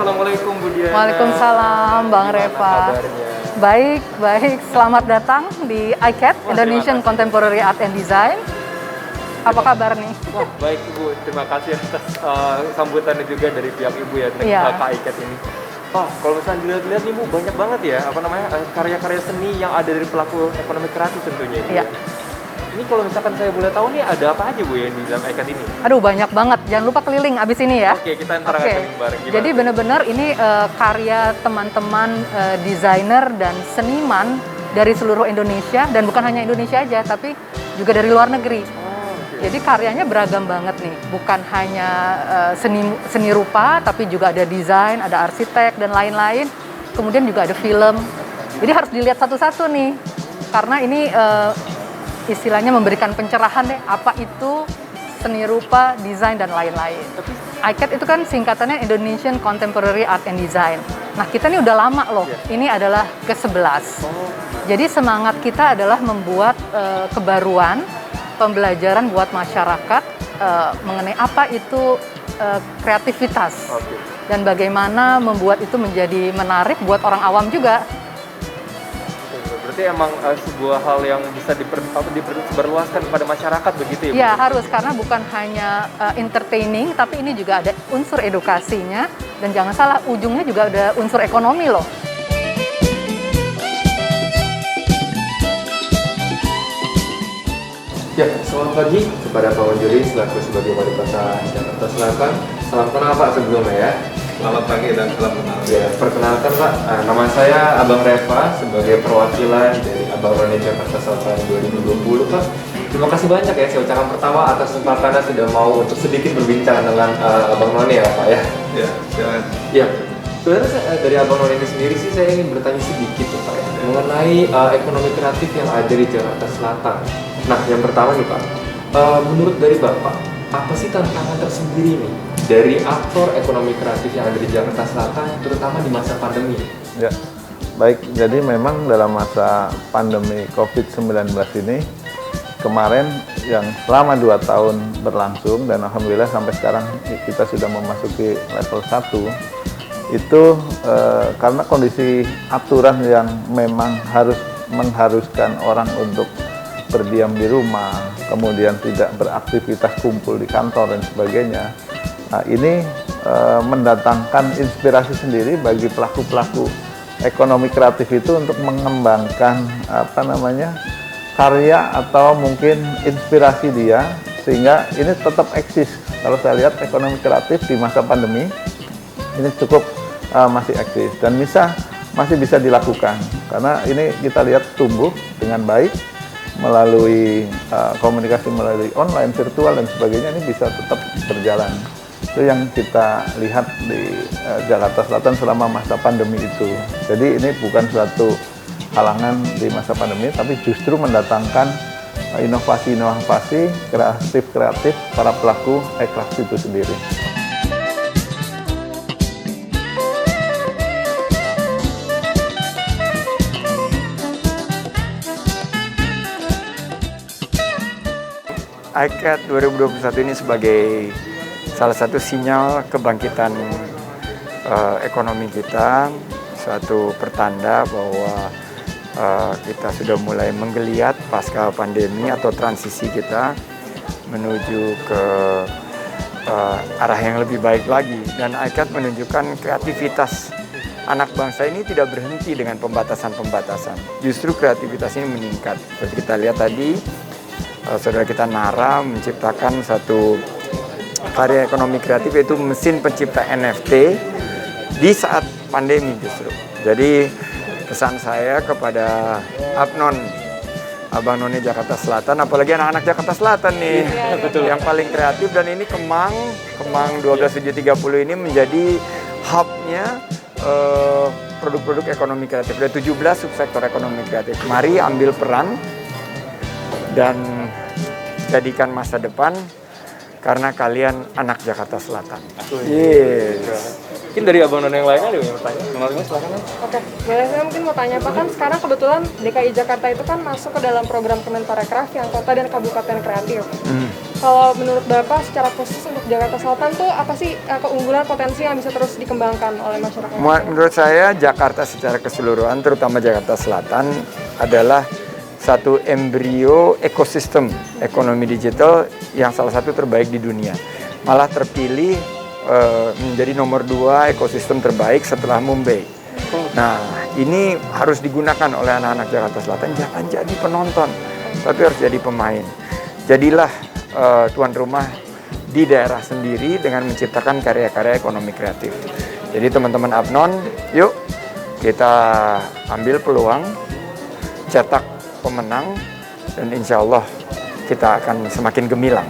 Assalamualaikum Bu Diana. Waalaikumsalam Bang Gimana Reva. kabarnya? Baik. Selamat datang di ICAT, Indonesian Contemporary Art and Design. Apa kabar nih? Wah, baik Ibu. Terima kasih atas sambutannya juga dari pihak Ibu ya, Iya. Kak ICAT ini. Oh, kalau misalnya dilihat-lihat nih Bu, banyak banget ya, karya-karya seni yang ada dari pelaku ekonomi kreatif tentunya. Ibu. Iya. Ini kalau misalkan saya boleh tahu nih, ada apa aja Bu yang di dalam ICAT ini? Aduh, banyak banget. Jangan lupa keliling abis ini ya. Oke, kita ntar akan keliling bareng. Gimana? Jadi benar-benar ini karya teman-teman desainer dan seniman dari seluruh Indonesia, dan bukan hanya Indonesia aja, tapi juga dari luar negeri. Jadi karyanya beragam banget nih, bukan hanya seni rupa, tapi juga ada desain, ada arsitek dan lain-lain. Kemudian juga ada film. Jadi harus dilihat satu-satu nih, karena ini istilahnya memberikan pencerahan deh, apa itu seni rupa, desain dan lain-lain. ICAT itu kan singkatannya Indonesian Contemporary Art and Design. Nah, kita ini udah lama loh. Ini adalah ke-11. Jadi semangat kita adalah membuat kebaruan, pembelajaran buat masyarakat mengenai apa itu kreativitas dan bagaimana membuat itu menjadi menarik buat orang awam juga. Berarti emang sebuah hal yang bisa diperluaskan kepada masyarakat begitu ya? Ya, harus, karena bukan hanya entertaining, tapi ini juga ada unsur edukasinya, dan jangan salah, ujungnya juga ada unsur ekonomi loh. Ya, selamat pagi kepada Pak Wanjuri selaku sebagai Wali Kota Jakarta Selatan. Salam kenal Pak sebelumnya ya. Selamat pagi dan salam kenal. Ya, perkenalkan Pak, nama saya Abang Reva sebagai perwakilan dari Abang None Jakarta Selatan 2020 Pak. Terima kasih banyak ya, saya ucapkan pertama atas kesempatannya sudah mau untuk sedikit berbincang dengan Abang None ya Pak ya. Ya, silakan. Ya, sebenarnya dari Abang None ini sendiri sih saya ingin bertanya sedikit Pak ya, mengenai ekonomi kreatif yang ada di Jakarta Selatan. Nah, yang pertama nih Pak, menurut dari Bapak, apa sih tantangan tersendiri nih dari aktor ekonomi kreatif yang ada di Jakarta Selatan, terutama di masa pandemi? Ya, baik. Jadi memang dalam masa pandemi COVID-19 ini, kemarin yang selama 2 tahun berlangsung, dan Alhamdulillah sampai sekarang kita sudah memasuki level 1, itu karena kondisi aturan yang memang mengharuskan orang untuk berdiam di rumah, kemudian tidak beraktivitas kumpul di kantor dan sebagainya. Nah, ini mendatangkan inspirasi sendiri bagi pelaku-pelaku ekonomi kreatif itu untuk mengembangkan karya atau mungkin inspirasi dia, sehingga ini tetap eksis. Kalau saya lihat ekonomi kreatif di masa pandemi ini cukup masih eksis dan masih bisa dilakukan, karena ini kita lihat tumbuh dengan baik melalui komunikasi melalui online, virtual dan sebagainya, ini bisa tetap berjalan. Itu yang kita lihat di Jakarta Selatan selama masa pandemi itu. Jadi ini bukan suatu halangan di masa pandemi, tapi justru mendatangkan inovasi-inovasi kreatif para pelaku kreatif itu sendiri. ICAT 2021 ini sebagai salah satu sinyal kebangkitan ekonomi kita, suatu pertanda bahwa kita sudah mulai menggeliat pasca pandemi atau transisi kita menuju ke arah yang lebih baik lagi. Dan ICAT menunjukkan kreativitas anak bangsa ini tidak berhenti dengan pembatasan-pembatasan. Justru kreativitas ini meningkat. Seperti kita lihat tadi, saudara kita Nara menciptakan satu karya ekonomi kreatif, yaitu mesin pencipta NFT di saat pandemi justru. Jadi pesan saya kepada Abang None Jakarta Selatan, apalagi anak-anak Jakarta Selatan nih, yang paling kreatif, dan ini Kemang 12730 ini menjadi hubnya produk-produk ekonomi kreatif. Ada 17 subsektor ekonomi kreatif. Mari ambil peran dan jadikan masa depan, karena kalian anak Jakarta Selatan. Yes. Mungkin dari Abang None yang lainnya ada yang bertanya? Menurutnya silakan. Oke, boleh saya mungkin mau tanya Pak, kan sekarang kebetulan DKI Jakarta itu kan masuk ke dalam program Kemenparekraf yang kota dan kabupaten kreatif. Kalau menurut Bapak secara khusus untuk Jakarta Selatan tuh apa sih keunggulan potensi yang bisa terus dikembangkan oleh masyarakat? Menurut saya Jakarta secara keseluruhan, terutama Jakarta Selatan, adalah satu embrio ekosistem ekonomi digital yang salah satu terbaik di dunia. Malah terpilih menjadi nomor 2 ekosistem terbaik setelah Mumbai. Nah, ini harus digunakan oleh anak-anak Jakarta Selatan. Jangan jadi penonton, tapi harus jadi pemain. Jadilah tuan rumah di daerah sendiri dengan menciptakan karya-karya ekonomi kreatif. Jadi teman-teman Abnon, yuk kita ambil peluang, cetak pemenang, dan insya Allah kita akan semakin gemilang.